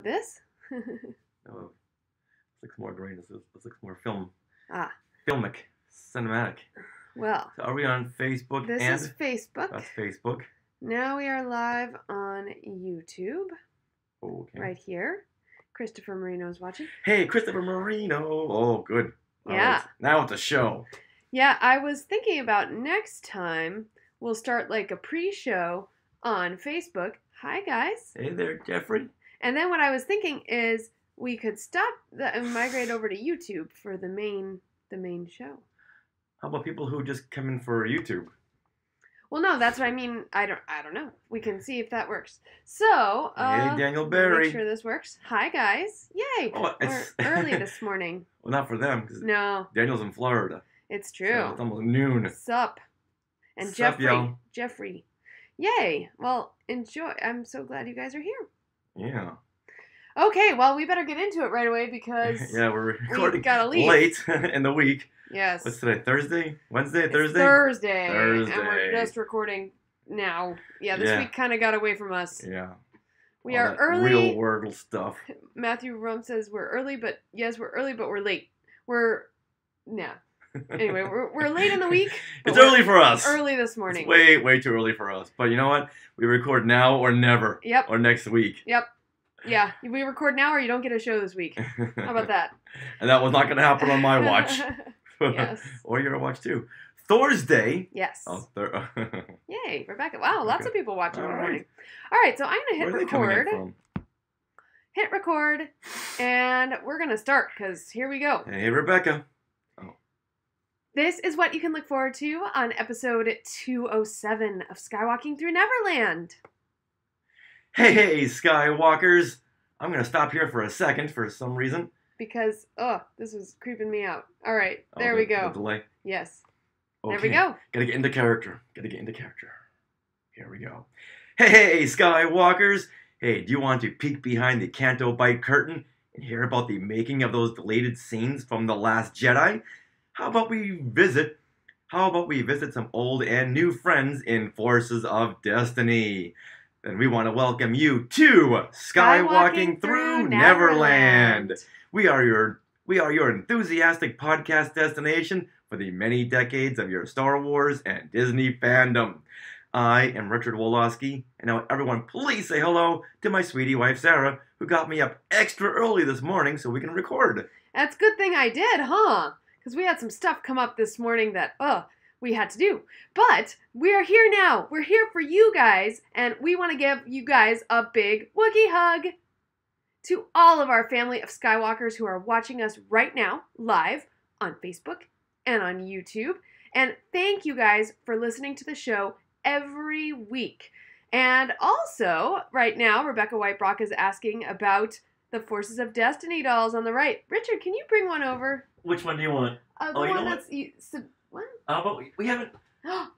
this? No, this looks more green. This looks more filmic, cinematic. Well, So are we on Facebook? This is Facebook. That's Facebook. Now we are live on YouTube. Okay. Right here. Christopher Marino's watching. Hey, Christopher Marino. Oh, good. All Yeah. right. Now it's a show. Yeah, I was thinking about next time we'll start like a pre-show on Facebook. Hi, guys. Hey there, Jeffrey. And then what I was thinking is we could stop and migrate over to YouTube for the main show. How about people who just come in for YouTube? Well, no, that's what I mean. I don't know. We can see if that works. So, Hey, Daniel Barry. Make sure this works. Hi, guys. Yay. Oh, We're early this morning. Well, not for them, because No, Daniel's in Florida. it's true. So it's almost noon. Sup. And Sup, y'all. Jeffrey. Yay. Well, enjoy. I'm so glad you guys are here. Yeah. Okay, well, we better get into it right away because Yeah, we're recording gotta leave. late in the week. Yes. What's today? Thursday? Wednesday? It's Thursday? Thursday. Thursday. And we're just recording now. Yeah, this Yeah. week kind of got away from us. Yeah. We All are that early. Real world stuff. Matthew Rum says we're early, but yes, we're early, but we're late. Anyway, we're late in the week. but It's we're early for us. Early this morning. It's way too early for us. But you know what? We record now or never. Yep. Or next week. Yep. Yeah, we record now or you don't get a show this week. How about that? And that was not going to happen on my watch. Yes. Or your watch too. Thursday. Yes. Oh, Yay, Rebecca. Wow, lots of people watching in the All right. morning. All right, so I'm going to Where hit are they coming in record. from? Hit record, and we're going to start because here we go. Hey, Rebecca. This is what you can look forward to on episode 207 of Skywalking Through Neverland. Hey, Skywalkers. I'm going to stop here for a second for some reason. Because, this was creeping me out. All right, Oh, there the- we go. The delay. Yes, Okay. there we go. Gotta get into character. Here we go. Hey, Skywalkers. Hey, do you want to peek behind the Canto Bight curtain and hear about the making of those deleted scenes from The Last Jedi? How about we visit some old and new friends in Forces of Destiny? Then we want to welcome you to Skywalking Through Neverland. We are your enthusiastic podcast destination for the many decades of your Star Wars and Disney fandom. I am Richard Wolosky, and now everyone please say hello to my sweetie wife Sarah, who got me up extra early this morning so we can record. That's a good thing I did, huh? Because we had some stuff come up this morning that, we had to do. But we are here now. We're here for you guys, and we want to give you guys a big Wookiee hug. To all of our family of Skywalkers who are watching us right now, live on Facebook and on YouTube. And thank you guys for listening to the show every week. And also, right now, Rebecca Whitebrock is asking about the Forces of Destiny dolls on the right. Richard, can you bring one over? Which one do you want? The Oh, you one know that's... what? But we haven't...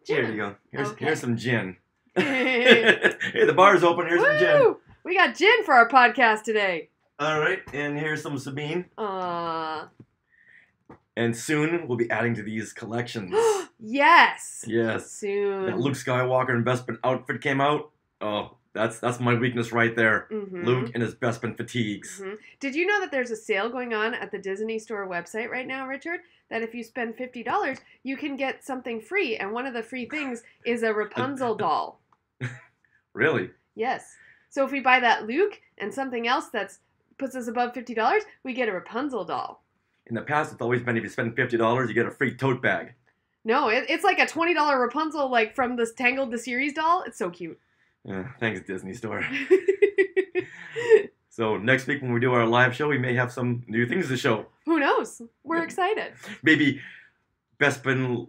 Gin. Here you go. Okay. Here's some gin. Hey, Hey, the bar's open. Here's some gin. Woo! We got gin for our podcast today. All right, and here's some Sabine. Aww. And soon we'll be adding to these collections. Yes. Yes. Soon. That Luke Skywalker and Bespin outfit came out. Oh, that's my weakness right there. Mhm. Luke and his Bespin fatigues. Mhm. Did you know that there's a sale going on at the Disney Store website right now, Richard? That if you spend $50, you can get something free, and one of the free things is a Rapunzel doll. Really? Yes. So if we buy that Luke and something else that puts us above $50, we get a Rapunzel doll. In the past, it's always been if you spend $50, you get a free tote bag. No, it's like a $20 Rapunzel, like from this Tangled the Series doll. It's so cute. Thanks, Disney Store. So next week when we do our live show, we may have some new things to show. Who knows? We're excited. Maybe Bespin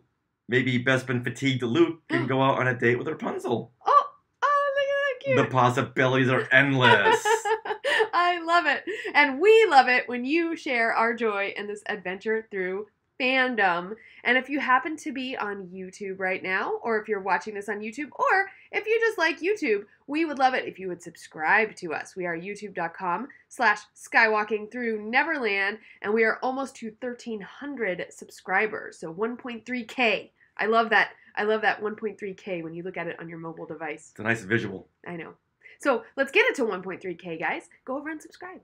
fatigued Luke can go out on a date with Rapunzel. Oh, look at that cute. The possibilities are endless. I love it. And we love it when you share our joy in this adventure through fandom. And if you happen to be on YouTube right now, or if you're watching this on YouTube, or if you just like YouTube, we would love it if you would subscribe to us. We are youtube.com/skywalkingthrough-neverland, and we are almost to 1,300 subscribers, so 1.3K. I love that 1.3K when you look at it on your mobile device. It's a nice visual. I know. So let's get it to 1.3K, guys. Go over and subscribe.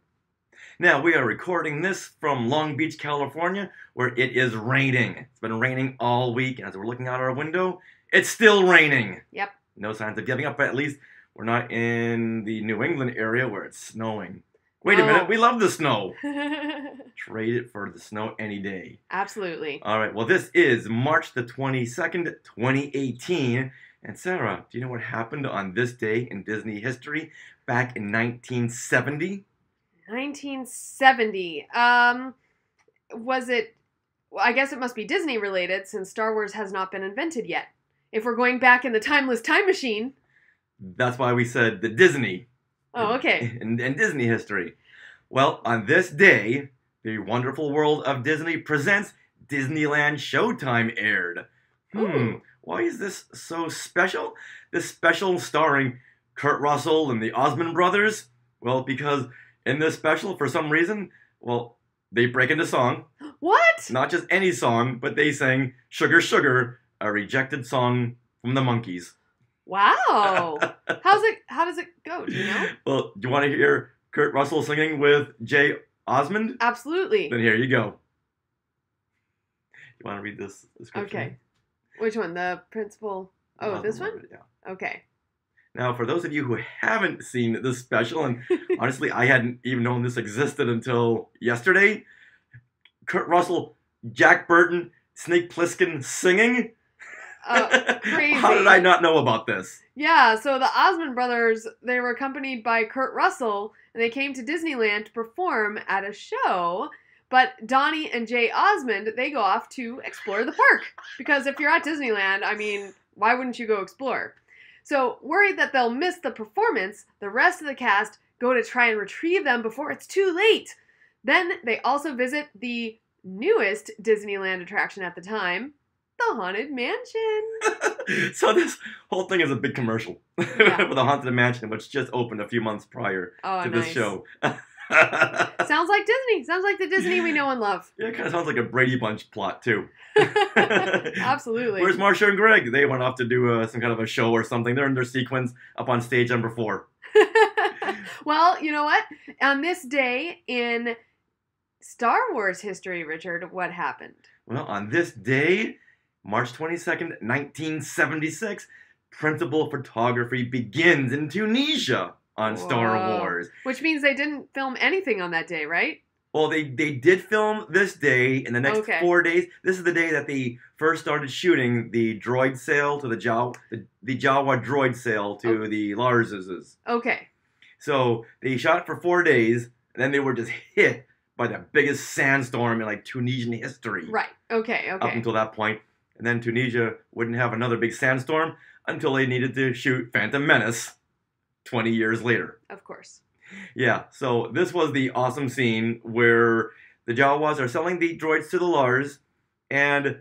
Now, we are recording this from Long Beach, California, where it is raining. It's been raining all week, and as we're looking out our window, it's still raining. Yep. No signs of giving up, but at least we're not in the New England area where it's snowing. Wait a minute, we love the snow. Trade it for the snow any day. Absolutely. All right, well, this is March the 22nd, 2018. And Sarah, do you know what happened on this day in Disney history back in 1970? 1970. Was it... Well, I guess it must be Disney related since Star Wars has not been invented yet. If we're going back in the timeless time machine. That's why we said the Disney. Oh, okay. In Disney history. Well, on this day, The Wonderful World of Disney Presents Disneyland Showtime aired. Why is this so special? This special starring Kurt Russell and the Osmond brothers? Well, because in this special, for some reason, well, they break into song. What? Not just any song, but they sang Sugar Sugar, a rejected song from the Monkees. Wow. How does it go? Do you know? Well, do you want to hear Kurt Russell singing with Jay Osmond? Absolutely. Then here you go. You want to read this description? Okay. Which one? The principal? Oh, this one? Yeah. Okay. Now, for those of you who haven't seen this special, and honestly, I hadn't even known this existed until yesterday, Kurt Russell, Jack Burton, Snake Plissken singing? Crazy. How did I not know about this? Yeah, so the Osmond brothers, they were accompanied by Kurt Russell, and they came to Disneyland to perform at a show. But Donnie and Jay Osmond, they go off to explore the park. Because if you're at Disneyland, I mean, why wouldn't you go explore? So, worried that they'll miss the performance, the rest of the cast go to try and retrieve them before it's too late. Then they also visit the newest Disneyland attraction at the time, the Haunted Mansion. So this whole thing is a big commercial for the Haunted Mansion, which just opened a few months prior to this show. Sounds like Disney. Sounds like the Disney we know and love. Yeah, it kind of sounds like a Brady Bunch plot, too. Absolutely. Where's Marsha and Greg? They went off to do some kind of a show or something. They're in their sequence up on stage number 4. Well, you know what? On this day in Star Wars history, Richard, what happened? Well, on this day, March 22nd, 1976, principal photography begins in Tunisia on Star Wars. Which means they didn't film anything on that day, right? Well, they did film this day in the next 4 days. This is the day that they first started shooting the droid sale to the Jawa droid sale to the Larses. Okay. So they shot it for 4 days, and then they were just hit by the biggest sandstorm in like Tunisian history. Right. Okay. Up until that point. And then Tunisia wouldn't have another big sandstorm until they needed to shoot Phantom Menace 20 years later. Of course. Yeah, so this was the awesome scene where the Jawas are selling the droids to the Lars, and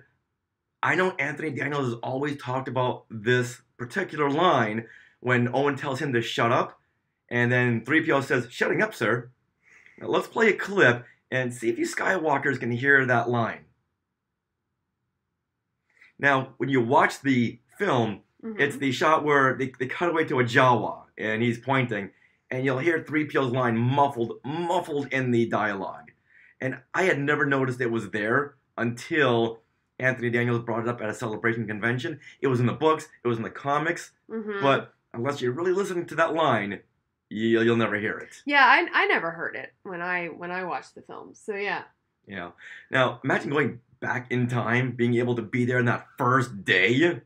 I know Anthony Daniels has always talked about this particular line when Owen tells him to shut up, and then 3PO says, "Shutting up, sir." Now let's play a clip and see if you Skywalkers can hear that line. Now, when you watch the film, it's the shot where they cut away to a Jawa, and he's pointing, and you'll hear 3PO's line muffled in the dialogue. And I had never noticed it was there until Anthony Daniels brought it up at a Celebration convention. It was in the books, it was in the comics, but unless you're really listening to that line, you'll never hear it. Yeah, I never heard it when I watched the film. So yeah. Yeah. Now, imagine going back in time, being able to be there in that first day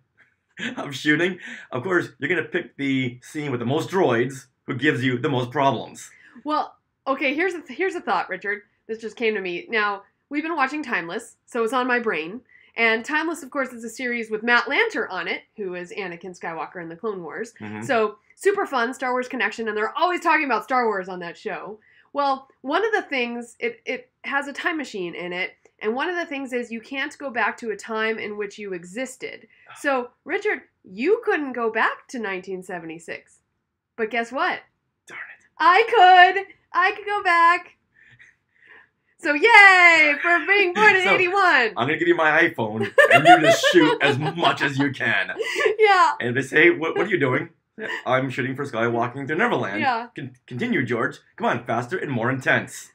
of shooting. Of course, you're going to pick the scene with the most droids, who gives you the most problems. Well, okay, here's a thought, Richard. This just came to me. Now, we've been watching Timeless, so it's on my brain. And Timeless, of course, is a series with Matt Lanter on it, who is Anakin Skywalker in the Clone Wars. So, super fun, Star Wars connection, and they're always talking about Star Wars on that show. Well, one of the things, it has a time machine in it, and one of the things is you can't go back to a time in which you existed. So, Richard, you couldn't go back to 1976. But guess what? Darn it. I could go back. So yay for being born in 81. I'm going to give you my iPhone, and you just shoot as much as you can. Yeah. And if they say, what are you doing? I'm shooting for Skywalking through Neverland. Yeah. Continue, George. Come on, faster and more intense.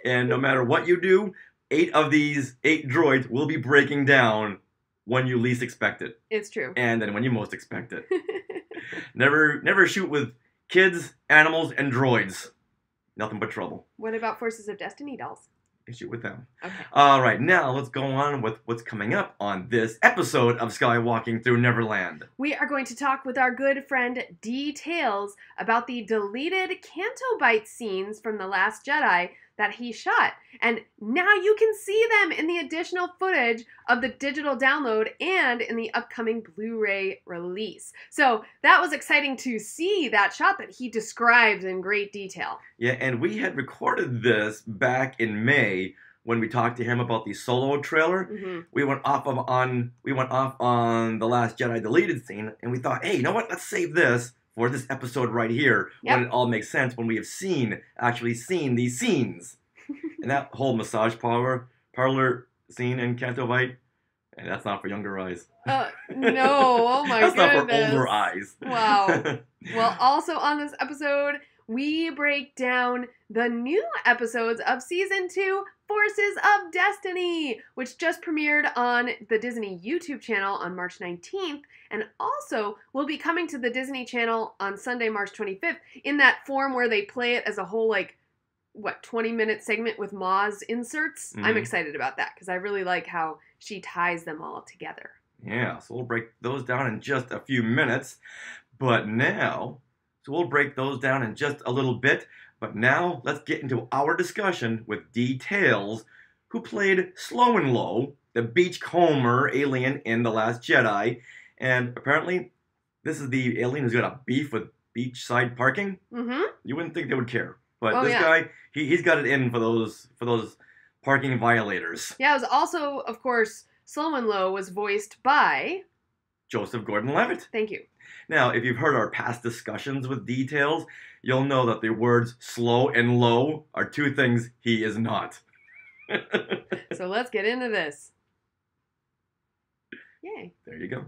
And no matter what you do, 8 of these 8 droids will be breaking down when you least expect it. It's true. And then when you most expect it. Never shoot with kids, animals, and droids. Nothing but trouble. What about Forces of Destiny dolls? You shoot with them. Okay. All right, now let's go on with what's coming up on this episode of Skywalking Through Neverland. We are going to talk with our good friend Details about the deleted Canto Bight scenes from The Last Jedi that he shot. And now you can see them in the additional footage of the digital download and in the upcoming Blu-ray release. So that was exciting to see that shot that he describes in great detail. Yeah, and we had recorded this back in May when we talked to him about the Solo trailer. Mm-hmm. We went off on The Last Jedi deleted scene, and we thought, hey, you know what? Let's save this for this episode right here, when it all makes sense, when we have actually seen these scenes. And that whole massage parlor scene in Canto Bight, and that's not for younger eyes. No, oh my that's goodness. Not for older eyes. Wow. Well, also on this episode, we break down the new episodes of Season 2, Forces of Destiny, which just premiered on the Disney YouTube channel on March 19th, and also will be coming to the Disney Channel on Sunday, March 25th, in that form where they play it as a whole, 20-minute segment with Maz inserts. Mm-hmm. I'm excited about that, because I really like how she ties them all together. Yeah, so we'll break those down in just a few minutes. But now, so we'll break those down in just a little bit. But now, let's get into our discussion with Details, who played Slow and Low, the beachcomber alien in The Last Jedi. And apparently, this is the alien who's got a beef with beachside parking. Mm-hmm. You wouldn't think they would care. But Oh, this yeah. guy, he's got it in for those parking violators. Yeah, it was also, of course, Slow and Low was voiced by... Joseph Gordon-Levitt. Thank you. Now, if you've heard our past discussions with Details, you'll know that the words slow and low are 2 things he is not. So let's get into this. Yay. There you go.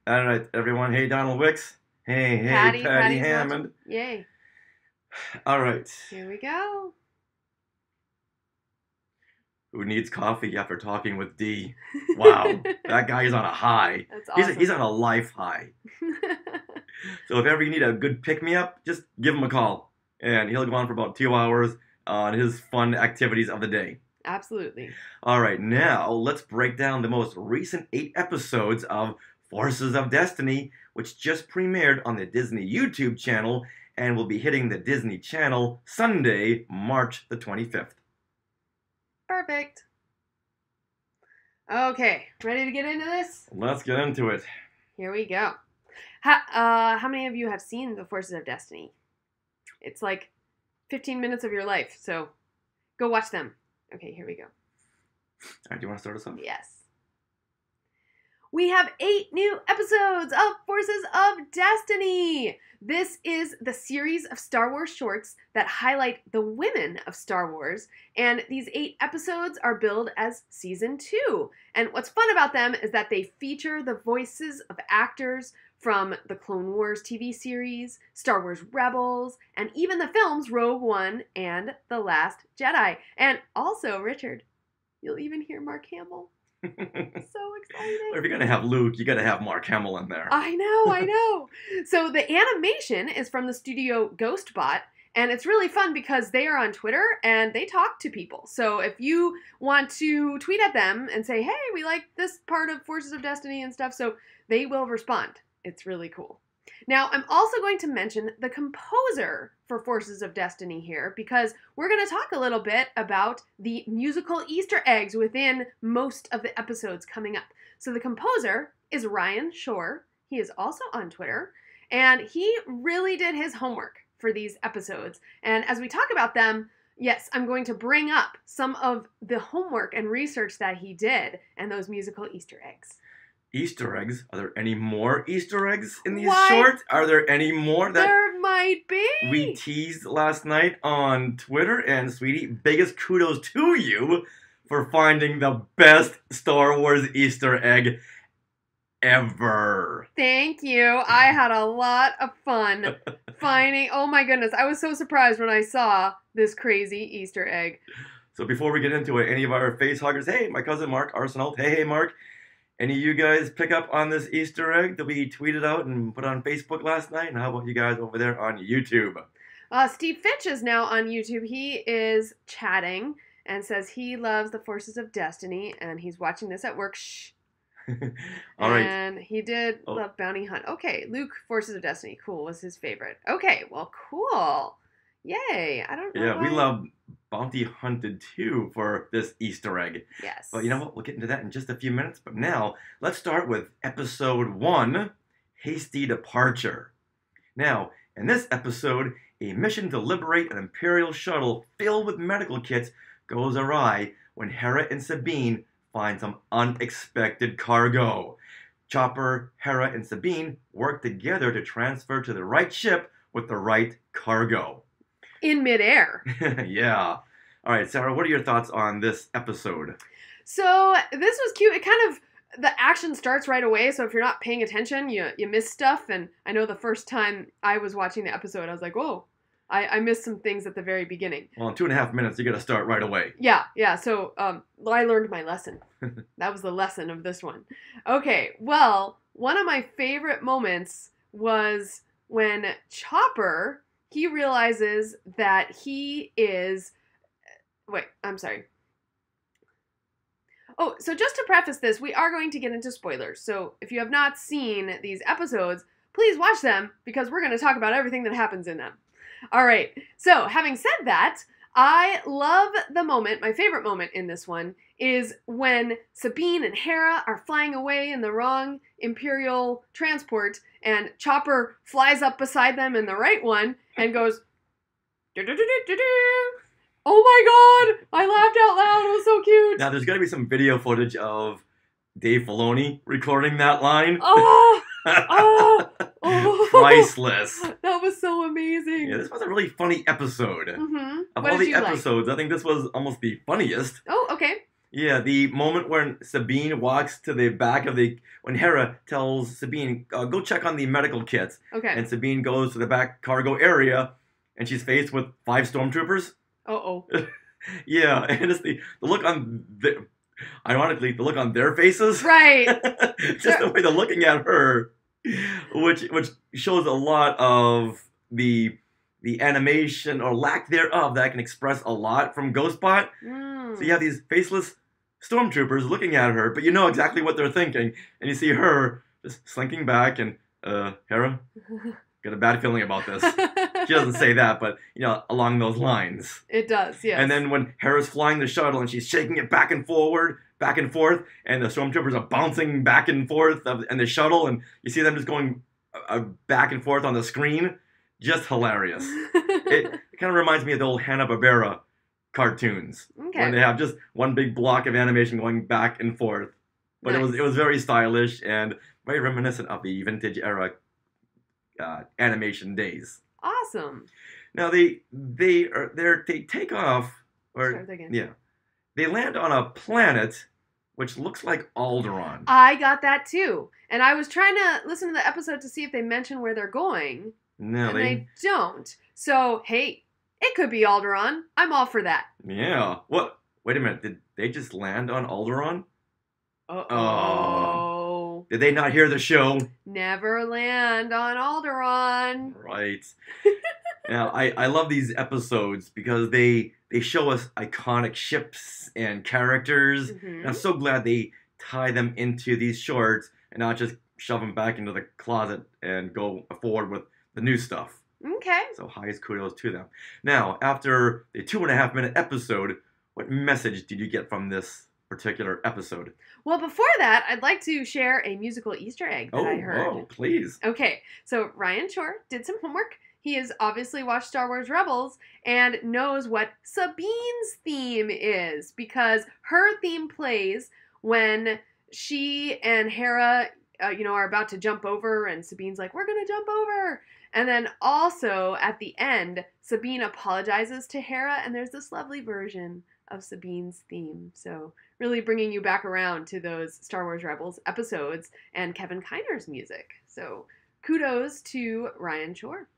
All right, everyone. Hey, Donald Wicks. Hey, Patty's Patty watching. Hammond. Yay. All right. Here we go. Who needs coffee after talking with D? Wow, that guy is on a high. That's awesome. He's on a life high. So if ever you need a good pick-me-up, just give him a call. And he'll go on for about 2 hours on his fun activities of the day. Absolutely. All right, now let's break down the most recent 8 episodes of Forces of Destiny, which just premiered on the Disney YouTube channel and will be hitting the Disney Channel Sunday, March the 25th. Perfect. Okay, ready to get into this? Let's get into it. Here we go. How many of you have seen The Forces of Destiny? It's like 15 minutes of your life, so go watch them. Okay, here we go. All right, do you want to start us off? Yes. We have 8 new episodes of Forces of Destiny. This is the series of Star Wars shorts that highlight the women of Star Wars, and these 8 episodes are billed as Season 2. And what's fun about them is that they feature the voices of actors from the Clone Wars TV series, Star Wars Rebels, and even the films Rogue One and The Last Jedi. And also, Richard, you'll even hear Mark Hamill. So exciting. If you're going to have Luke, you got to have Mark Hamill in there. I know. So the animation is from the studio Ghostbot, and it's really fun because they are on Twitter and they talk to people. So if you want to tweet at them and say, hey, we like this part of Forces of Destiny and stuff, so they will respond. It's really cool. Now, I'm also going to mention the composer for Forces of Destiny here because we're going to talk a little bit about the musical Easter eggs within most of the episodes coming up. So the composer is Ryan Shore. He is also on Twitter, and he really did his homework for these episodes. And as we talk about them, yes, I'm going to bring up some of the homework and research that he did and those musical Easter eggs. Easter eggs? Are there any more Easter eggs in these What? shorts? Are there any more that There might be. we teased last night on Twitter? And sweetie, biggest kudos to you for finding the best Star Wars Easter egg ever. Thank you. I had a lot of fun finding. Oh my goodness. I was so surprised when I saw this crazy Easter egg. So before we get into it, any of our face huggers, hey, my cousin Mark Arsenal, hey, Mark, any of you guys pick up on this Easter egg that we tweeted out and put on Facebook last night? And how about you guys over there on YouTube? Steve Fitch is now on YouTube. He is chatting and says he loves the Forces of Destiny, and he's watching this at work. Shh. All right. And he did love Bounty Hunt. Okay, Luke, Forces of Destiny. Cool, was his favorite. Okay, well, cool. Yay. I don't know. Yeah, we love Bounty Hunted too for this Easter egg. Yes. But you know what? We'll get into that in just a few minutes. But now, let's start with episode 1, Hasty Departure. Now, in this episode, a mission to liberate an Imperial shuttle filled with medical kits goes awry when Hera and Sabine find some unexpected cargo. Chopper, Hera, and Sabine work together to transfer to the right ship with the right cargo. In midair. Yeah. All right, Sarah, what are your thoughts on this episode? So this was cute. It kind of, the action starts right away, so if you're not paying attention, you miss stuff. And I know the first time I was watching the episode, I was like, whoa, I missed some things at the very beginning. Well, in 2.5 minutes, you got to start right away. Yeah. So I learned my lesson. That was the lesson of this one. Okay, well, one of my favorite moments was when Chopper, he realizes that he is... Wait, I'm sorry. Oh, so just to preface this, we are going to get into spoilers. So if you have not seen these episodes, please watch them because we're going to talk about everything that happens in them. All right, so having said that, I love the moment, my favorite moment in this one, is when Sabine and Hera are flying away in the wrong Imperial transport, and Chopper flies up beside them in the right one and goes, oh my god, I laughed out loud, it was so cute. Now, there's got to be some video footage of Dave Filoni recording that line. Oh, Priceless. That was so amazing. Yeah, this was a really funny episode. Mm-hmm. Of What all did the you episodes, like? I think this was almost the funniest. Oh, okay. Yeah, the moment when Sabine walks to the back of when Hera tells Sabine, go check on the medical kits. Okay. And Sabine goes to the back cargo area, and she's faced with 5 stormtroopers. Uh-oh. Yeah, and it's the look on ironically, the look on their faces. Right. Just the way they're looking at her, which shows a lot of the animation or lack thereof that can express a lot from Ghostbot. So you have these faceless stormtroopers looking at her, but you know exactly what they're thinking, and you see her just slinking back and, Hera, got a bad feeling about this. She doesn't say that, but, you know, along those lines. It does, yes. And then when Hera's flying the shuttle and she's shaking it back and forth, and the stormtroopers are bouncing back and forth in the shuttle, and you see them just going back and forth on the screen, just hilarious. It kind of reminds me of the old Hanna-Barbera cartoons, when they have just one big block of animation going back and forth. But nice. it was very stylish and very reminiscent of the vintage era animation days. Awesome. Now they take off, or yeah, they land on a planet which looks like Alderaan. I got that too, and I was trying to listen to the episode to see if they mention where they're going. No, and they don't. So hey, it could be Alderaan. I'm all for that. Yeah. What? Wait a minute. Did they just land on Alderaan? Uh-oh. Did they not hear the show? Never land on Alderaan. Right. Now, I love these episodes because they show us iconic ships and characters. Mm-hmm. And I'm so glad they tie them into these shorts and not just shove them back into the closet and go forward with the new stuff. Okay. So highest kudos to them. Now, after the 2.5-minute episode, what message did you get from this particular episode? Well, before that, I'd like to share a musical Easter egg that I heard. Oh, please. Okay, so Ryan Shore did some homework. He has obviously watched Star Wars Rebels and knows what Sabine's theme is, because her theme plays when she and Hera, are about to jump over, and Sabine's like, we're going to jump over. And then also, at the end, Sabine apologizes to Hera, and there's this lovely version of Sabine's theme. So really bringing you back around to those Star Wars Rebels episodes and Kevin Kiner's music. So kudos to Ryan Shore.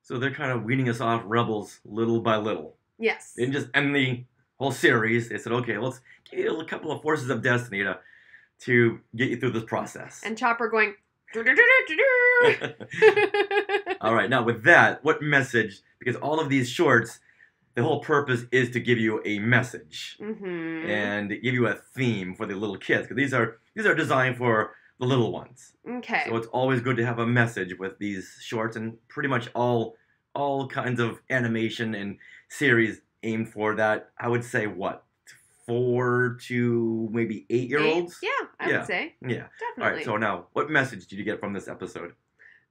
So they're kind of weaning us off Rebels little by little. Yes. They didn't just end the whole series. They said, okay, let's give you a couple of forces of destiny to get you through this process. And Chopper going... All right, now with that, what message? Because all of these shorts, the whole purpose is to give you a message and give you a theme for the little kids. Because these are designed for the little ones. Okay. So it's always good to have a message with these shorts, and pretty much all kinds of animation and series aimed for that. I would say what, 4 to maybe 8-year-olds? Yeah, I would say. Yeah. Definitely. All right, so now, what message did you get from this episode?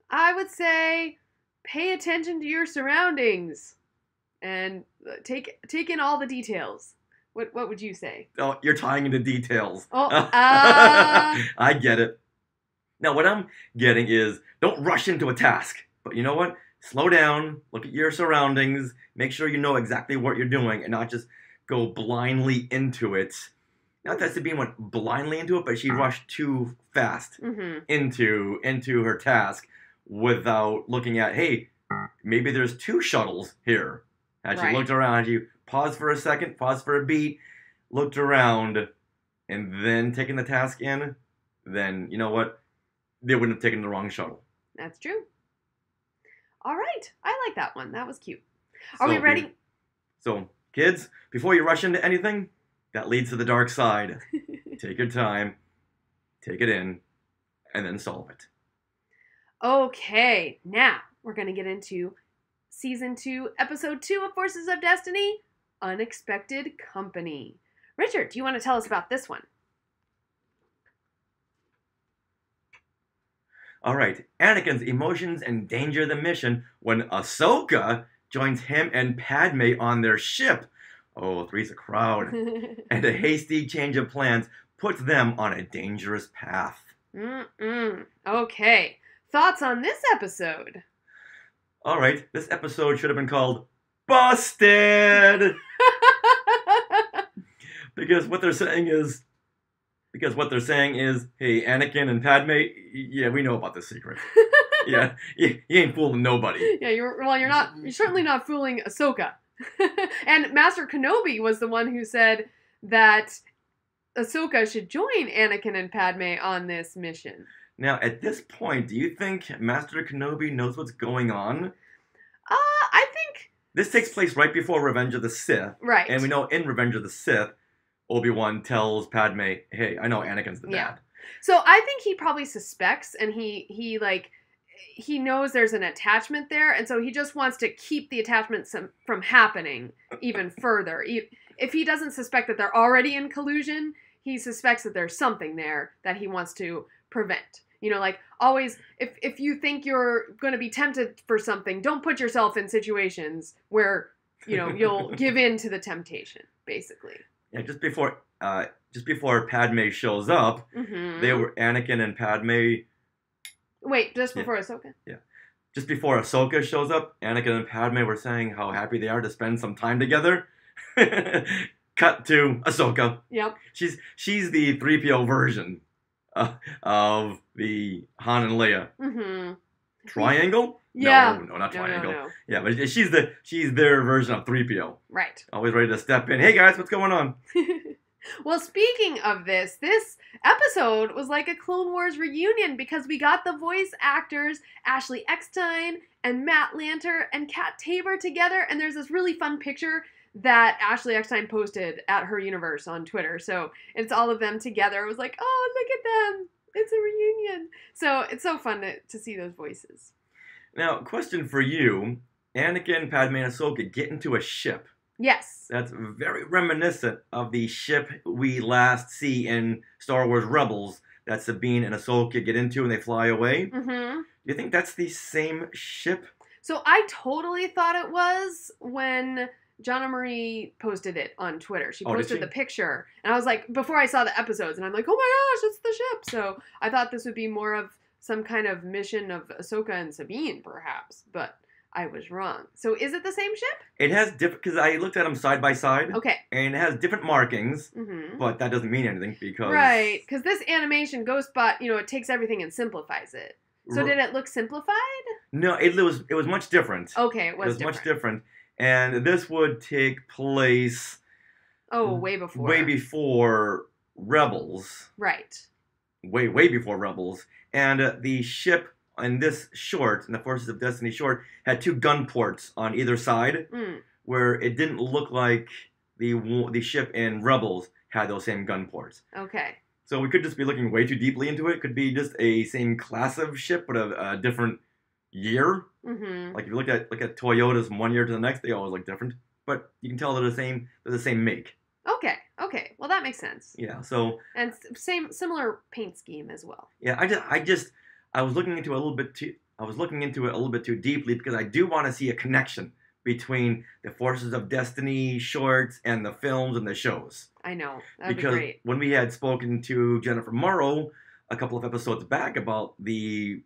I would say pay attention to your surroundings and take in all the details. What would you say? Oh, you're tying into details. Oh, I get it. Now, what I'm getting is don't rush into a task. But you know what? Slow down, look at your surroundings, make sure you know exactly what you're doing and not just go blindly into it. Not that Sabine went blindly into it, but she rushed too fast into her task without looking at, hey, maybe there's 2 shuttles here. Had she looked around, you paused for a second, paused for a beat, looked around, and then taken the task in, then you know what? They wouldn't have taken the wrong shuttle. That's true. All right. I like that one. That was cute. Are we ready? So, kids, before you rush into anything, that leads to the dark side. Take your time, take it in, and then solve it. Okay. Now, we're going to get into Season 2, Episode 2 of Forces of Destiny, Unexpected Company. Richard, do you want to tell us about this one? All right, Anakin's emotions endanger the mission when Ahsoka joins him and Padme on their ship. Oh, three's a crowd. And a hasty change of plans puts them on a dangerous path. Okay, thoughts on this episode? All right, this episode should have been called Busted! Because what they're saying is, hey, Anakin and Padme, yeah, we know about this secret. Yeah, you ain't fooling nobody. Yeah, you're certainly not fooling Ahsoka. And Master Kenobi was the one who said that Ahsoka should join Anakin and Padme on this mission. Now, at this point, do you think Master Kenobi knows what's going on? I think... This takes place right before Revenge of the Sith. Right. And we know in Revenge of the Sith, Obi-Wan tells Padme, hey, I know Anakin's the dad. So I think he probably suspects, and he knows there's an attachment there, and so he just wants to keep the attachment from happening even further. If he doesn't suspect that they're already in collusion, he suspects that there's something there that he wants to prevent. You know, like, always, if you think you're going to be tempted for something, don't put yourself in situations where, you know, you'll give in to the temptation, basically. Yeah, just before Padme shows up, they were Anakin and Padme. Wait, just before Ahsoka? Yeah. Just before Ahsoka shows up, Anakin and Padme were saying how happy they are to spend some time together. Cut to Ahsoka. Yep. She's the 3PO version of the Han and Leia. Triangle? Yeah. No, not triangle. No. Yeah, but she's their version of 3PO. Right. Always ready to step in. Hey guys, what's going on? Well, speaking of this episode was like a Clone Wars reunion because we got the voice actors Ashley Eckstein and Matt Lanter and Kat Tabor together, and there's this really fun picture that Ashley Eckstein posted at her universe on Twitter. So it's all of them together. It was like, oh, look at them. It's a reunion. So it's so fun to see those voices. Now, question for you. Anakin, Padme, and Ahsoka get into a ship. Yes. That's very reminiscent of the ship we last see in Star Wars Rebels that Sabine and Ahsoka get into and they fly away. Do you think that's the same ship? So I totally thought it was when Jonna Marie posted it on Twitter. She posted the picture. And I was like, before I saw the episodes, and I'm like, oh my gosh, it's the ship. So I thought this would be more of some kind of mission of Ahsoka and Sabine, perhaps. But I was wrong. So is it the same ship? It has different, because I looked at them side by side. Okay. And it has different markings, Mm-hmm. but that doesn't mean anything because... Right, because this animation, GhostBot, it takes everything and simplifies it. So did it look simplified? No, it was much different. Okay, it was much different. And this would take place... Oh, way before. Way before Rebels. Right. Way before Rebels. And the ship in this short, in the Forces of Destiny short, had 2 gun ports on either side, where it didn't look like the ship in Rebels had those same gun ports. Okay. So we could just be looking way too deeply into it. Could be just a same class of ship, but a different year. Mm-hmm. Like if you look at Toyotas from one year to the next, they always look different. But you can tell they're the same. They're the same make. Okay. Well, that makes sense. Yeah. So. And similar paint scheme as well. Yeah. I was looking into it a little bit too. I was looking into it a little bit too deeply because I do want to see a connection between the Forces of Destiny shorts and the films and the shows. I know. That'd because be great. When we had spoken to Jennifer Morrow a couple of episodes back about the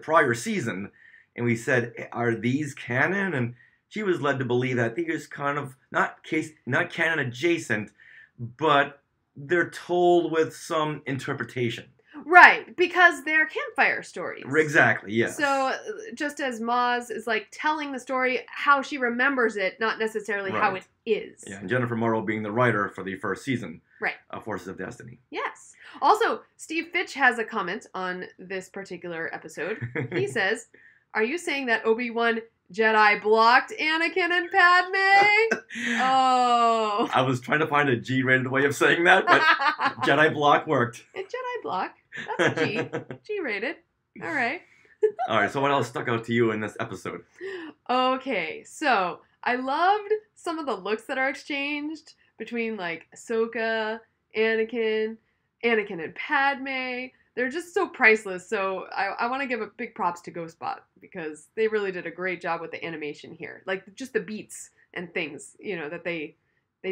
prior season, and we said, "Are these canon?" And she was led to believe that these kind of not canon adjacent, but they're told with some interpretation. Right, because they're campfire stories. Exactly, yes. So, just as Maz is like telling the story how she remembers it, not necessarily how it is. Yeah, and Jennifer Morrow being the writer for the first season of Forces of Destiny. Yes. Also, Steve Fitch has a comment on this particular episode. He says, "Are you saying that Obi-Wan Jedi blocked Anakin and Padme?" Oh. I was trying to find a G-rated way of saying that, but Jedi block worked. Jedi block. That's a G. G-rated. All right. All right, so what else stuck out to you in this episode? Okay, so I loved some of the looks that are exchanged between, like, Ahsoka, Anakin and Padme. They're just so priceless, so I want to give a big props to GhostBot because they really did a great job with the animation here. Like, just the beats and things, that they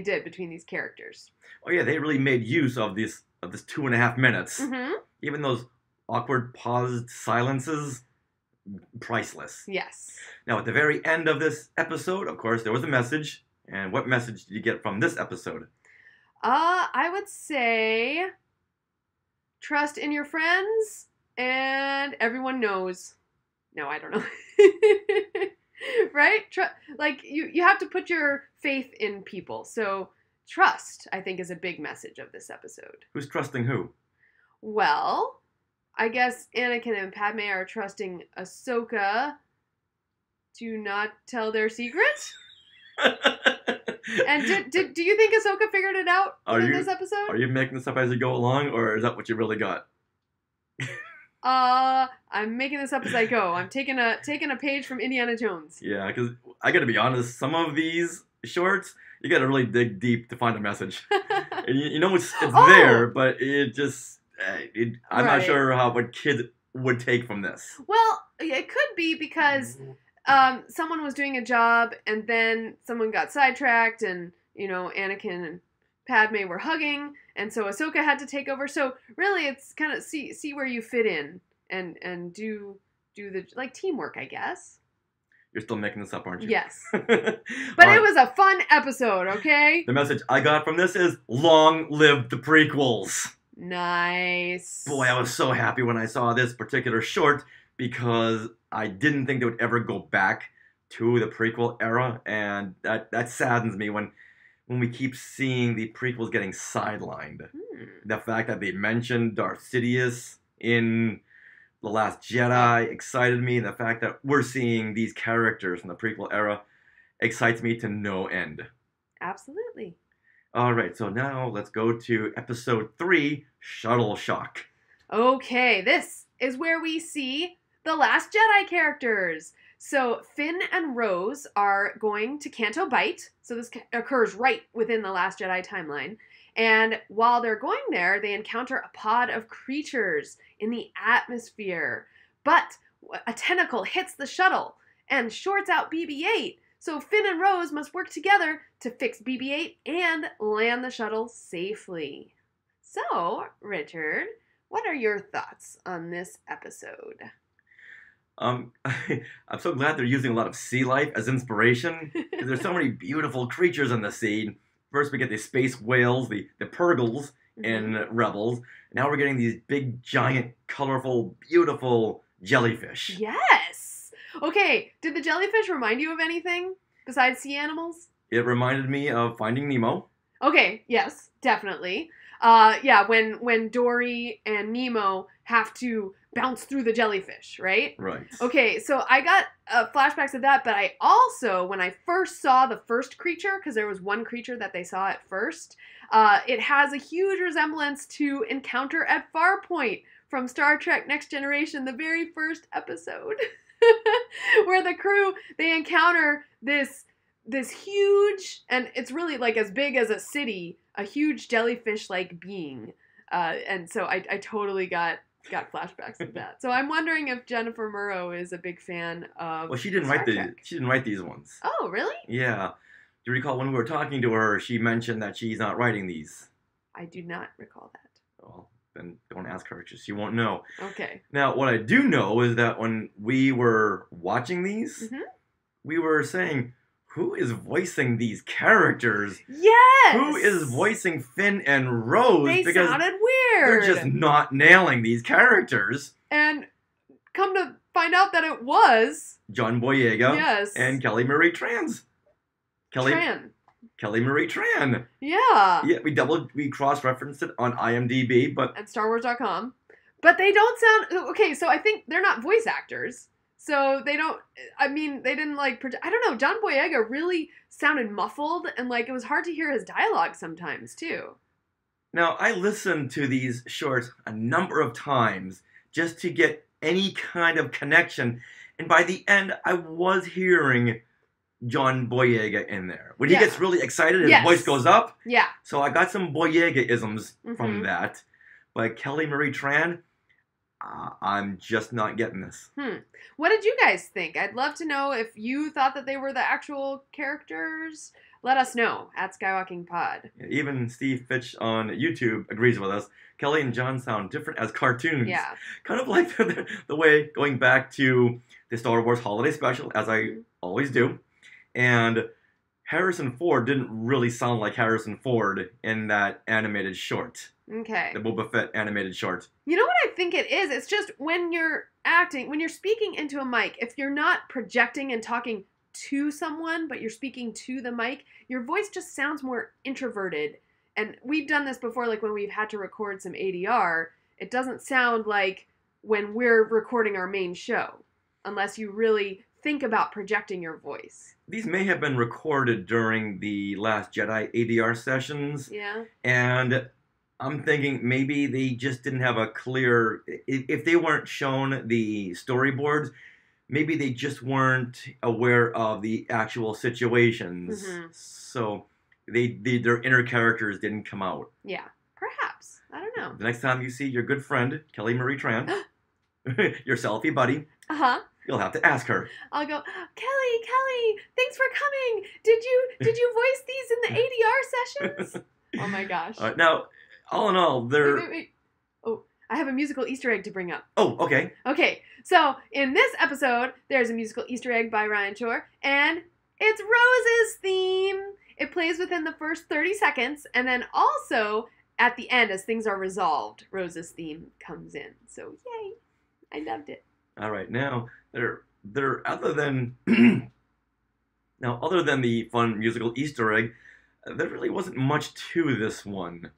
did between these characters. Oh yeah, they really made use of this 2.5 minutes. Mm-hmm. Even those awkward paused silences, priceless. Yes. Now, at the very end of this episode, of course, there was a message. And what message did you get from this episode? I would say trust in your friends and everyone knows. No, I don't know. Right? You have to put your faith in people. So trust, I think, is a big message of this episode. Who's trusting who? Well, I guess Anakin and Padme are trusting Ahsoka to not tell their secret. And do you think Ahsoka figured it out in this episode? Are you making this up as you go along, or is that what you really got? I'm making this up as I go. I'm taking a page from Indiana Jones. Yeah, because I gotta be honest, some of these shorts, you gotta really dig deep to find a message. And it's there, but it just, I'm not sure what kids would take from this. Well, it could be because someone was doing a job and then someone got sidetracked and, Anakin and Padme were hugging and so Ahsoka had to take over. So really it's kind of see where you fit in and do the, like, teamwork, I guess. You're still making this up, aren't you? Yes. But it was a fun episode, okay? The message I got from this is long live the prequels. Nice. Boy, I was so happy when I saw this particular short because I didn't think they would ever go back to the prequel era, and that saddens me when we keep seeing the prequels getting sidelined. The fact that they mentioned Darth Sidious in The Last Jedi excited me, and the fact that we're seeing these characters from the prequel era excites me to no end. Absolutely. All right, so now let's go to episode 3, Shuttle Shock. Okay, this is where we see the Last Jedi characters. So Finn and Rose are going to Canto Bight. So this occurs right within the Last Jedi timeline. And while they're going there, they encounter a pod of creatures in the atmosphere. But a tentacle hits the shuttle and shorts out BB-8. So Finn and Rose must work together to fix BB-8 and land the shuttle safely. So, Richard, what are your thoughts on this episode? I'm so glad they're using a lot of sea life as inspiration. 'Cause there's so many beautiful creatures in the sea. First, we get the space whales, the purgles in Rebels. Now we're getting these big, giant, colorful, beautiful jellyfish. Yes. Okay, did the jellyfish remind you of anything besides sea animals? It reminded me of Finding Nemo. Okay, yes, definitely. Yeah, when Dory and Nemo have to bounce through the jellyfish, right? Right. Okay, so I got flashbacks of that, but I also, when I first saw the first creature, because there was one creature that they saw at first, it has a huge resemblance to Encounter at Farpoint from Star Trek Next Generation, the very first episode, where the crew, they encounter this huge, and it's really like as big as a city, a huge jellyfish-like being. And so I totally got flashbacks of that. So I'm wondering if Jennifer Murrow is a big fan of Well, she didn't Star write Trek. she didn't write these ones. Oh, really? Yeah. Do you recall when we were talking to her, she mentioned that she's not writing these? I do not recall that. Well, then don't ask her, just she won't know. Okay. Now, what I do know is that when we were watching these, Mhm. we were saying, who is voicing these characters? Yes! Who is voicing Finn and Rose? They Because sounded weird. they're just not nailing these characters. And come to find out that it was... John Boyega Yes. and Kelly Marie Tran. Kelly Marie Tran. Yeah. Yeah, we cross-referenced it on IMDb, but And StarWars.com. But they don't sound... Okay, so I think they're not voice actors. So they don't... I mean, they didn't like... I don't know. John Boyega really sounded muffled, and like it was hard to hear his dialogue sometimes, too. now I listened to these shorts a number of times just to get any kind of connection, and by the end, I was hearing John Boyega in there. When he Yeah. gets really excited, his Yes. voice goes up. Yeah. So I got some Boyega-isms from Mhm. that. But Kelly Marie Tran, I'm just not getting this. What did you guys think? I'd love to know if you thought that they were the actual characters. Let us know at Skywalking Pod. Even Steve Fitch on YouTube agrees with us. Kelly and John sound different as cartoons. Yeah. Kind of like the way, going back to the Star Wars Holiday Special, as I always do. And Harrison Ford didn't really sound like Harrison Ford in that animated short. Okay. The Boba Fett animated short. You know what I think it is? It's just when you're acting, when you're speaking into a mic, if you're not projecting and talking to someone, but you're speaking to the mic, your voice just sounds more introverted. And we've done this before, like when we've had to record some ADR, it doesn't sound like when we're recording our main show, unless you really think about projecting your voice. These may have been recorded during the Last Jedi ADR sessions. Yeah? And I'm thinking maybe they just didn't have a clear... If they weren't shown the storyboards, maybe they just weren't aware of the actual situations. Mhm. So their inner characters didn't come out. Yeah. Perhaps. I don't know. The next time you see your good friend, Kelly Marie Tran, your selfie buddy, Uh-huh. you'll have to ask her. I'll go, Kelly, thanks for coming. Did you voice these in the ADR sessions? Oh my gosh. Now, all in all, they're... Wait. Oh, I have a musical Easter egg to bring up. Oh, okay. Okay, so in this episode, there's a musical Easter egg by Ryan Shore, and it's Rose's theme. It plays within the first 30 seconds, and then also at the end, as things are resolved, Rose's theme comes in. So, yay. I loved it. All right, now they're other than other than the fun musical Easter egg, there really wasn't much to this one.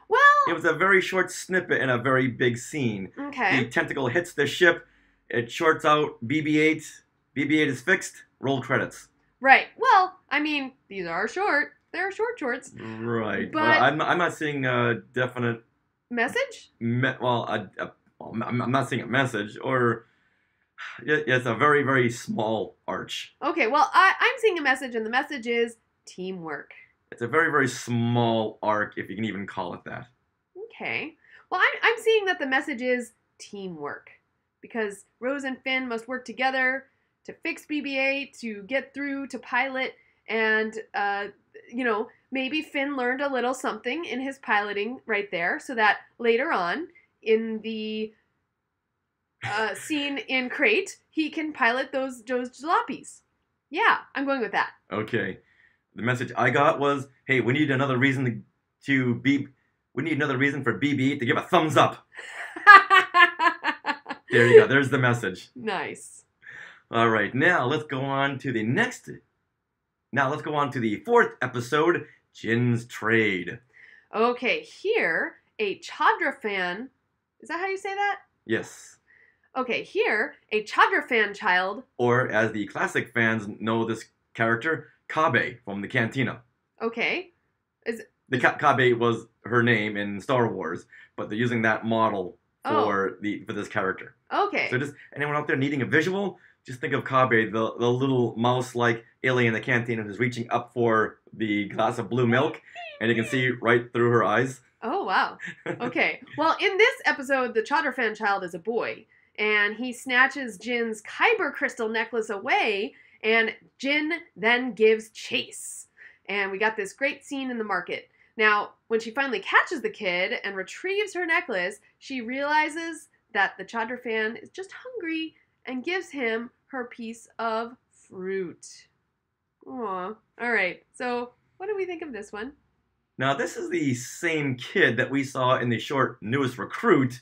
Well, It was a very short snippet in a very big scene. okay. The tentacle hits the ship, it shorts out BB-8. BB-8 is fixed. Roll credits. Right. Well, I mean, these are short. They're shorts. Right, But- I'm not seeing a definite. Message? I'm not seeing a message, or it's a very, very small arch. Okay, well, I'm seeing a message, and the message is teamwork. It's a very, very small arc, if you can even call it that. Okay. Well, I'm seeing that the message is teamwork. Because Rose and Finn must work together to fix BB-8, to get through, to pilot, and, maybe Finn learned a little something in his piloting right there, so that later on, in the scene in Crate, he can pilot those jalopies. Yeah, I'm going with that. Okay. The message I got was, hey, we need another reason to be. We need another reason for BB to give a thumbs up. There you go. There's the message. Nice. All right. Now let's go on to the next. Now let's go on to the fourth episode, Jin's Trade. Okay, here, a Chandra fan. Is that how you say that? Yes. Okay, here, a Chandra fan child. Or as the classic fans know this character, Kabe from the Cantina. Okay. Kabe was her name in Star Wars, but they're using that model for this character. Okay. So just anyone out there needing a visual, just think of Kabe, the little mouse-like alien in the cantina who's reaching up for the glass of blue milk, and you can see right through her eyes. Oh, wow. Okay. Well, in this episode, the Chandra fan child is a boy, and he snatches Jin's Kyber crystal necklace away, and Jin then gives chase. And we got this great scene in the market. Now, when she finally catches the kid and retrieves her necklace, she realizes that the Chandra fan is just hungry and gives him her piece of fruit. Aw. All right. So, what do we think of this one? Now, this is the same kid that we saw in the short Newest Recruit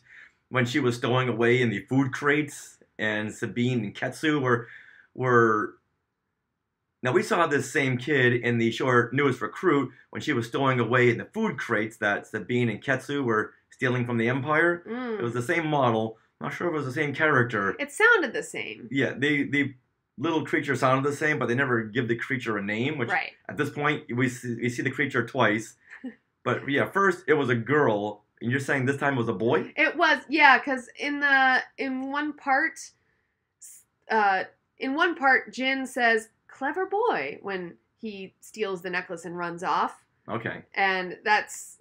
when she was stowing away in the food crates, and Sabine and Ketsu were... Now, we saw this same kid in the short Newest Recruit when she was stowing away in the food crates that Sabine and Ketsu were stealing from the Empire. Mm. It was the same model. Not sure if it was the same character. It sounded the same. Yeah, the little creature sounded the same, but they never give the creature a name, which right. At this point, we see the creature twice. But yeah, first it was a girl, and you're saying this time it was a boy? It was, yeah, because in one part, Jin says, "Clever boy," when he steals the necklace and runs off. Okay. And that's,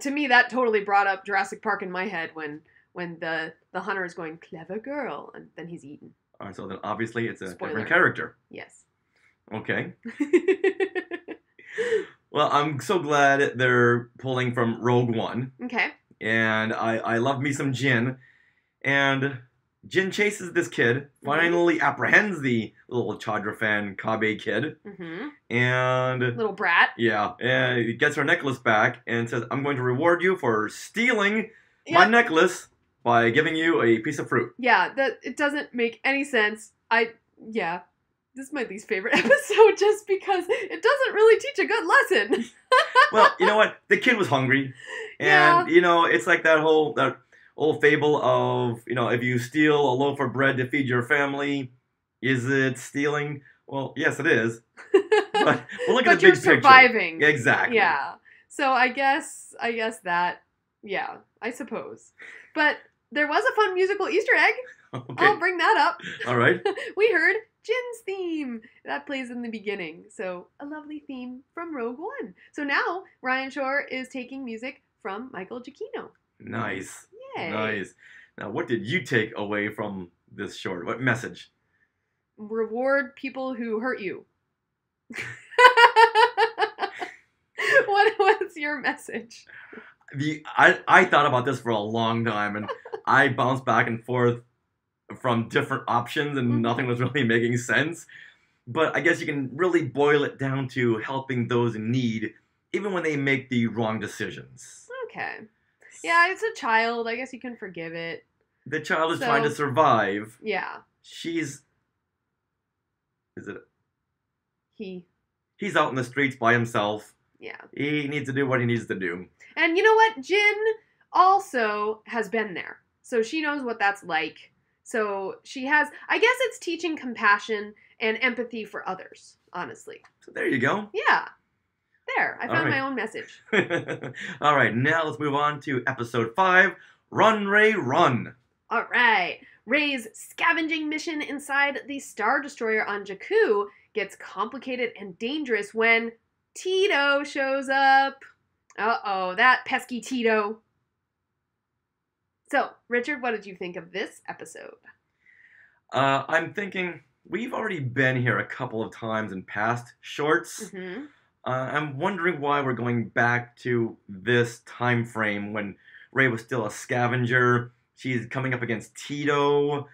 to me, that totally brought up Jurassic Park in my head when the hunter is going, "Clever girl," and then he's eaten. All right, so then obviously it's a Spoiler. different character. Yes. Okay. Well, I'm so glad they're pulling from Rogue One. Okay. And I love me some Jin. And Jin chases this kid, finally apprehends the little Chandra fan Kabe kid. Mm-hmm. And... little brat. Yeah. And he gets her necklace back and says, "I'm going to reward you for stealing my necklace by giving you a piece of fruit." Yeah, it doesn't make any sense. This is my least favorite episode just because it doesn't really teach a good lesson. Well, you know what? The kid was hungry. And, it's like that old fable of, if you steal a loaf of bread to feed your family, is it stealing? Well, yes, it is. But look at the big picture. But you're surviving. Exactly. Yeah. So I guess that, yeah, I suppose. But there was a fun musical Easter egg. Okay. I'll bring that up. All right. We heard Jin's theme. That plays in the beginning. So a lovely theme from Rogue One. So now Ryan Shore is taking music from Michael Giacchino. Nice. Yay. Nice. Now, what did you take away from this short? What message? Reward people who hurt you. What's your message? I thought about this for a long time, and I bounced back and forth from different options, and nothing was really making sense. But I guess you can really boil it down to helping those in need, even when they make the wrong decisions. Okay. Yeah, it's a child. I guess you can forgive it. The child is trying to survive. Yeah. He's out in the streets by himself. Yeah. He needs to do what he needs to do. And you know what? Jin also has been there. So she knows what that's like. So she has, I guess it's teaching compassion and empathy for others, honestly. So there you go. Yeah. There. I found my own message. All right. Now let's move on to episode 5, Run, Rey, Run. All right. Rey's scavenging mission inside the Star Destroyer on Jakku gets complicated and dangerous when Tito shows up. Uh-oh, that pesky Tito. So, Richard, what did you think of this episode? I'm thinking we've already been here a couple of times in past shorts. Mm-hmm. I'm wondering why we're going back to this time frame when Rey was still a scavenger. She's coming up against Tito.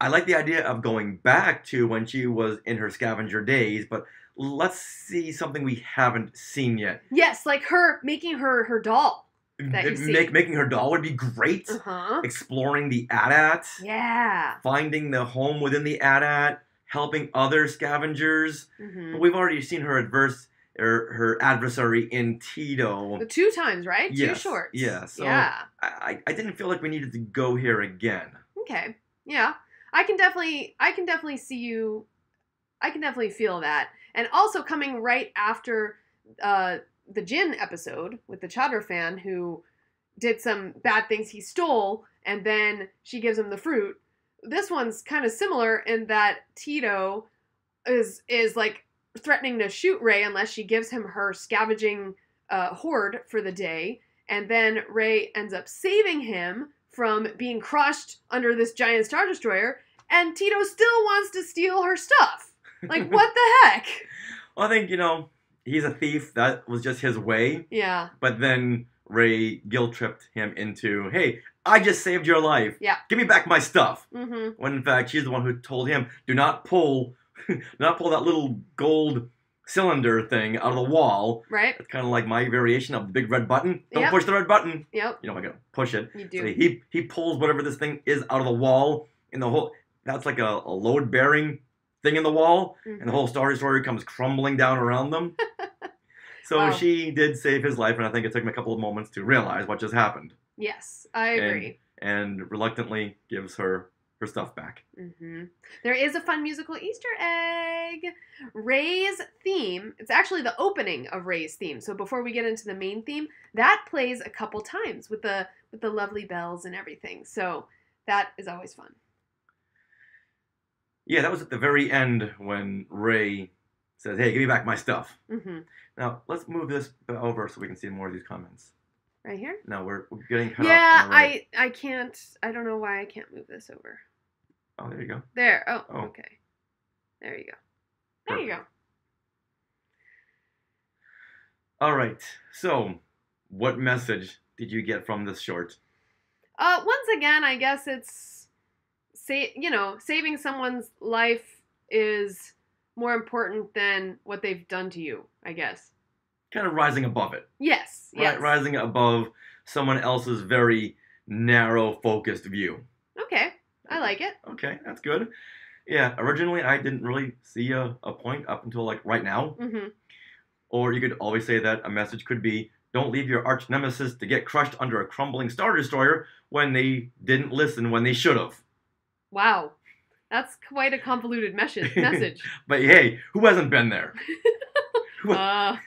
I like the idea of going back to when she was in her scavenger days, but let's see something we haven't seen yet. Yes, like her making her doll that you see. Making her doll would be great. Uh-huh. Exploring the AT-AT. Yeah. Finding the home within the AT-AT. Helping other scavengers. Mm-hmm. But we've already seen her adversary in Tito. The 2 times, right? Yes, 2 shorts. yeah. So yeah. I didn't feel like we needed to go here again. Okay. Yeah. I can definitely see you. I can definitely feel that. And also coming right after the Jin episode with the Chadra fan who did some bad things he stole, and then she gives him the fruit. This one's kind of similar in that Tito is like threatening to shoot Rey unless she gives him her scavenging hoard for the day, and then Rey ends up saving him from being crushed under this giant Star Destroyer, and Tito still wants to steal her stuff. Like, what the heck? Well, I think, he's a thief. That was just his way. Yeah. But then Rey guilt-tripped him into, hey, I just saved your life. Yeah. Give me back my stuff. Mm-hmm. When, in fact, she's the one who told him, do not pull that little gold cylinder thing out of the wall. Right. It's kind of like my variation of the big red button. Don't Yep. push the red button. Yep. I gotta push it. You do. So he pulls whatever this thing is out of the wall, and the whole, that's like a load-bearing thing in the wall, Mm-hmm. and the whole Star Destroyer comes crumbling down around them. So Wow. she did save his life, and I think it took him a couple of moments to realize what just happened. Yes, I agree. And reluctantly gives her stuff back. Mm-hmm. There is a fun musical Easter egg. Rey's theme, it's actually the opening of Rey's theme. So before we get into the main theme, that plays a couple times with the lovely bells and everything. So that is always fun. Yeah, that was at the very end when Rey says, hey, give me back my stuff. Mm-hmm. Now, let's move this over so we can see more of these comments. Right here? No, we're getting cut yeah, off. Yeah, I can't. I don't know why I can't move this over. Oh, there you go. There. Oh, Oh. okay. There you go. There you go. All right. So, what message did you get from this short? Once again, I guess it's saving someone's life is more important than what they've done to you, I guess. Kind of rising above it. Yes. Yes. Rising above someone else's very narrow, focused view. Okay. I like it. Okay, that's good. Yeah, originally I didn't really see a point up until like right now. Mm-hmm. Or you could always say that a message could be, don't leave your arch nemesis to get crushed under a crumbling Star Destroyer when they didn't listen when they should have. Wow. That's quite a convoluted message. But hey, who hasn't been there? I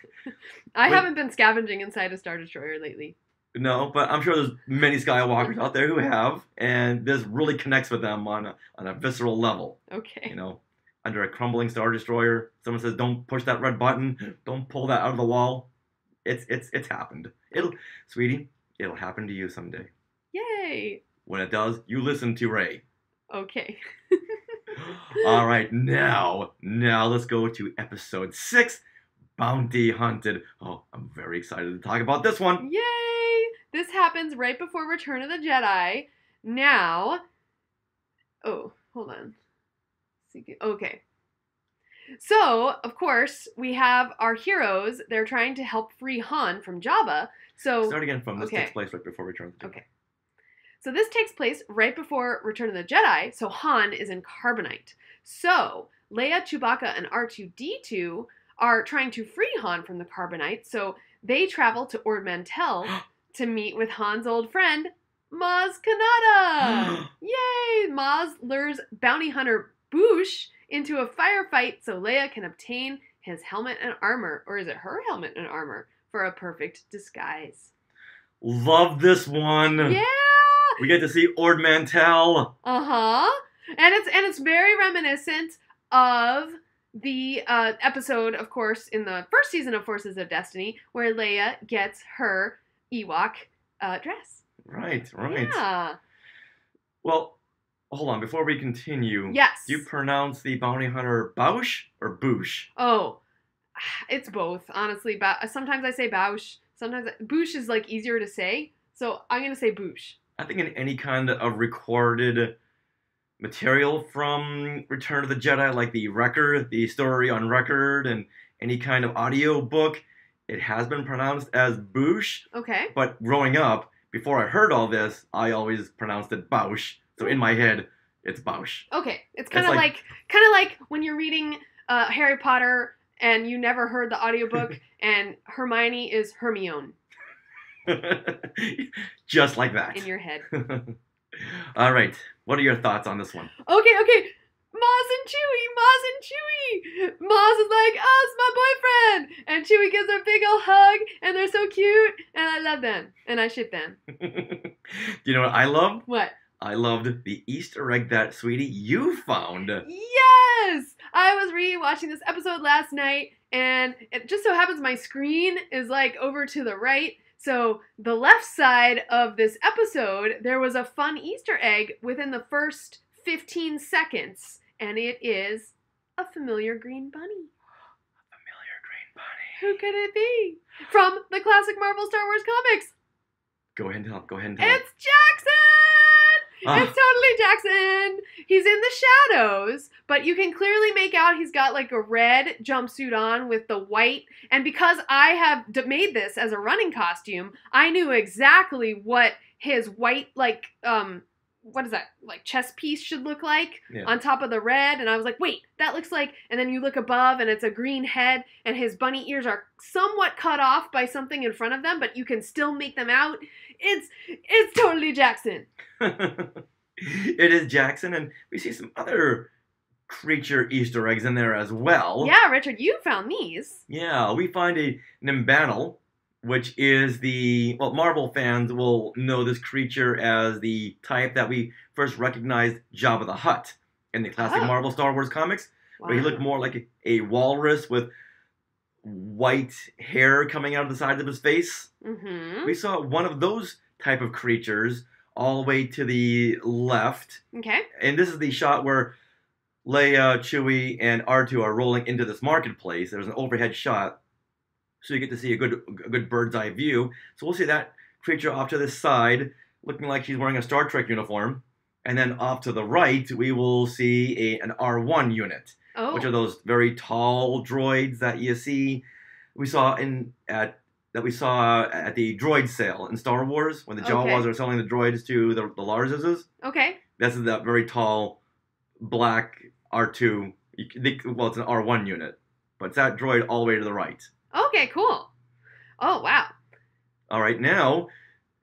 haven't been scavenging inside a Star Destroyer lately. No, but I'm sure there's many Skywalkers out there who have, and this really connects with them on a visceral level. Okay. Under a crumbling Star Destroyer, someone says, "Don't push that red button. Don't pull that out of the wall." It's happened. Sweetie, it'll happen to you someday. Yay. When it does, you listen to Rey. Okay. All right, now let's go to episode 6, Bounty Hunted. Oh, I'm very excited to talk about this one. Yay! This happens right before Return of the Jedi. Now, oh, hold on. Okay. So, of course, we have our heroes. They're trying to help free Han from Jabba. So Start again from this okay. takes place right before Return of the Jedi. Okay. So this takes place right before Return of the Jedi, so Han is in Carbonite. So Leia, Chewbacca, and R2-D2 are trying to free Han from the Carbonite, so they travel to Ord Mantell to meet with Han's old friend, Maz Kanata! Yay! Maz lures bounty hunter Boushh into a firefight so Leia can obtain his helmet and armor, or is it her helmet and armor, for a perfect disguise. Love this one. Yeah! We get to see Ord Mantell. Uh-huh. And it's very reminiscent of the episode, of course, in the first season of Forces of Destiny, where Leia gets her Ewok dress. Right. Yeah. Well, hold on. Before we continue, Yes. do you pronounce the bounty hunter Boushh or Boushh? Oh, it's both, honestly. Sometimes I say Boushh. Sometimes Boushh is like easier to say, so I'm gonna say Boushh. I think in any kind of recorded material from Return of the Jedi, like the record, the story on record, and any kind of audio book, it has been pronounced as Boosh. Okay. But growing up, before I heard all this, I always pronounced it Bausch. So in my head, it's Bausch. Okay. It's kind It's of like- like when you're reading Harry Potter and you never heard the audiobook and Hermione is Hermione Just like that. in your head. All right. What are your thoughts on this one? Okay. Maz and Chewie. Maz is like, oh, it's my boyfriend. And Chewie gives her a big old hug, and they're so cute, and I love them, and I ship them. Do you know what I loved? What? I loved the Easter egg that, sweetie, you found. Yes! I was rewatching this episode last night, and it just so happens my screen is like over to the right. So the left side of this episode, there was a fun Easter egg within the first 15 seconds, and it is a familiar green bunny. Familiar green bunny. Who could it be? From the classic Marvel Star Wars comics. Go ahead and tell him. It's Jackson! Ah. It's totally Jackson! He's in the shadows, but you can clearly make out he's got like a red jumpsuit on with the white. And because I have made this as a running costume, I knew exactly what his white, like, what is that, like chest piece should look like on top of the red. And I was like, wait, that looks like, and then you look above and it's a green head and his bunny ears are somewhat cut off by something in front of them, but you can still make them out. It's totally Jackson. It is Jackson, and we see some other creature Easter eggs in there as well. Yeah, Richard, you found these. Yeah, we find a Nimbanal, which is well, Marvel fans will know this creature as the type that we first recognized Jabba the Hutt in the classic Marvel Star Wars comics, where he looked more like a walrus with white hair coming out of the sides of his face. Mm-hmm. We saw one of those type of creatures all the way to the left. Okay. And this is the shot where Leia, Chewie, and R2 are rolling into this marketplace. There's an overhead shot, so you get to see a good bird's eye view. So we'll see that creature off to the side, looking like she's wearing a Star Trek uniform. And then off to the right, we will see an R1 unit, which are those very tall droids that you see. We saw at the droid sale in Star Wars when the Jawas are selling the droids to the Larses. Okay. This is that very tall black R2. Well, it's an R1 unit, but it's that droid all the way to the right. Okay, cool. Oh, wow. All right, now...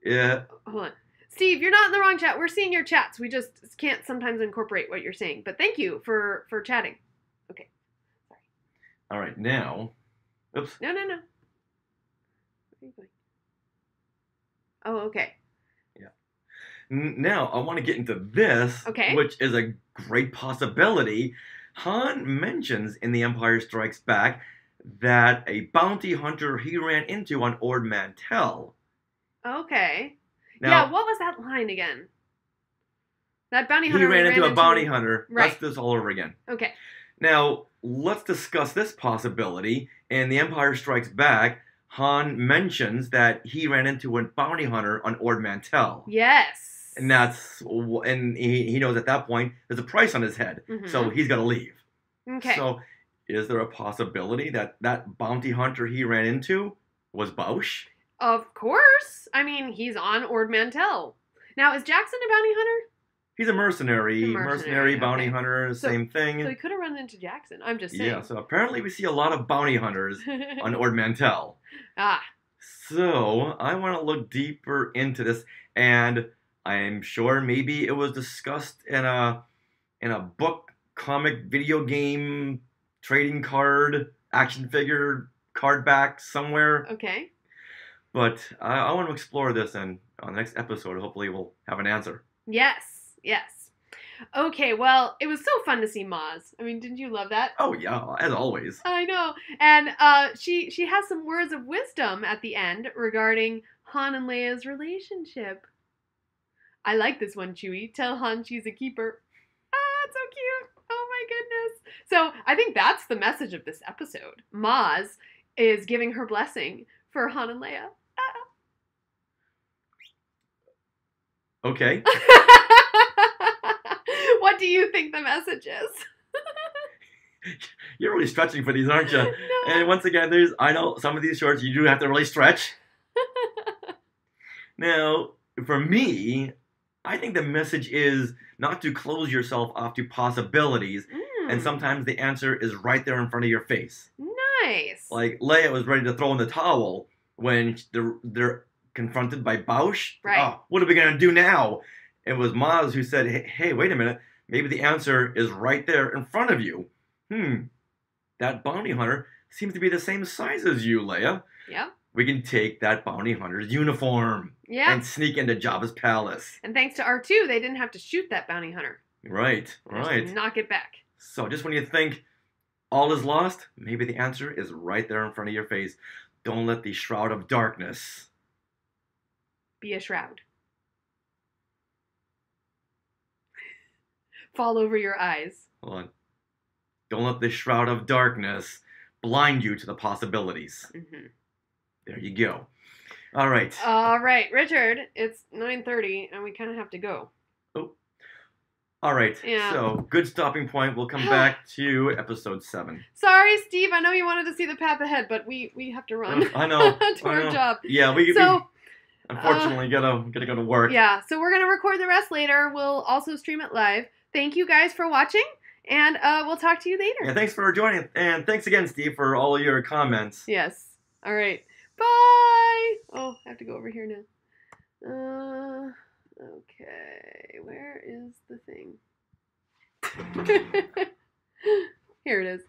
Hold on. Steve, you're not in the wrong chat. We're seeing your chats. We just can't sometimes incorporate what you're saying. But thank you for chatting. Okay. Sorry. All right, now... Oops. No. Where are you going? Oh, okay. Yeah. Now, I want to get into this, which is a great possibility. Han mentions in The Empire Strikes Back that a bounty hunter he ran into on Ord Mantell. Okay. Now, yeah, what was that line again? That bounty hunter. He ran into a bounty hunter. Right. Let's do this all over again. Okay. Now, let's discuss this possibility. In The Empire Strikes Back, Han mentions that he ran into a bounty hunter on Ord Mantell. Yes. And he knows at that point there's a price on his head, so he's got to leave. Okay. So, is there a possibility that that bounty hunter he ran into was Bausch? Of course. I mean, he's on Ord Mantell. Now, is Jackson a bounty hunter? He's a mercenary. Mercenary bounty hunter, same thing. So he could have run into Jackson. I'm just saying. Yeah, so apparently we see a lot of bounty hunters on Ord Mantell. So, I want to look deeper into this, and I'm sure maybe it was discussed in a book, comic, video game, trading card, action figure, card back somewhere. Okay. But I want to explore this, and on the next episode, hopefully we'll have an answer. Yes. Okay, well, it was so fun to see Maz. I mean, didn't you love that? Oh, yeah, as always. I know. And she has some words of wisdom at the end regarding Han and Leia's relationship. I like this one, Chewie. Tell Han she's a keeper. Ah, it's so cute. Oh, my goodness. So I think that's the message of this episode. Maz is giving her blessing for Han and Leia. Okay. What do you think the message is? You're really stretching for these, aren't you? No. And once again, I know some of these shorts you do have to really stretch. Now, for me, I think the message is not to close yourself off to possibilities, and sometimes the answer is right there in front of your face. Nice. Like Leia was ready to throw in the towel when they're confronted by Bausch. Right. Oh, what are we gonna do now? It was Maz who said, hey, wait a minute. Maybe the answer is right there in front of you. That bounty hunter seems to be the same size as you, Leia. Yeah. We can take that bounty hunter's uniform and sneak into Jabba's palace. And thanks to R2, they didn't have to shoot that bounty hunter. Right. Just knock it back. So just when you think all is lost, maybe the answer is right there in front of your face. Don't let the shroud of darkness be a shroud. Fall over your eyes. Hold on. Don't let the shroud of darkness blind you to the possibilities. There you go. All right. All right, Richard, it's 9:30 and we kind of have to go. Oh. All right. Yeah. So, good stopping point. We'll come back to episode 7. Sorry, Steve. I know you wanted to see the path ahead, but we have to run. I know. to our job. Yeah, we unfortunately gotta go to work. Yeah, so we're gonna record the rest later. We'll also stream it live. Thank you guys for watching, and we'll talk to you later. Yeah, thanks for joining, and thanks again, Steve, for all your comments. Yes. All right. Bye. Oh, I have to go over here now. Okay. Where is the thing? Here it is.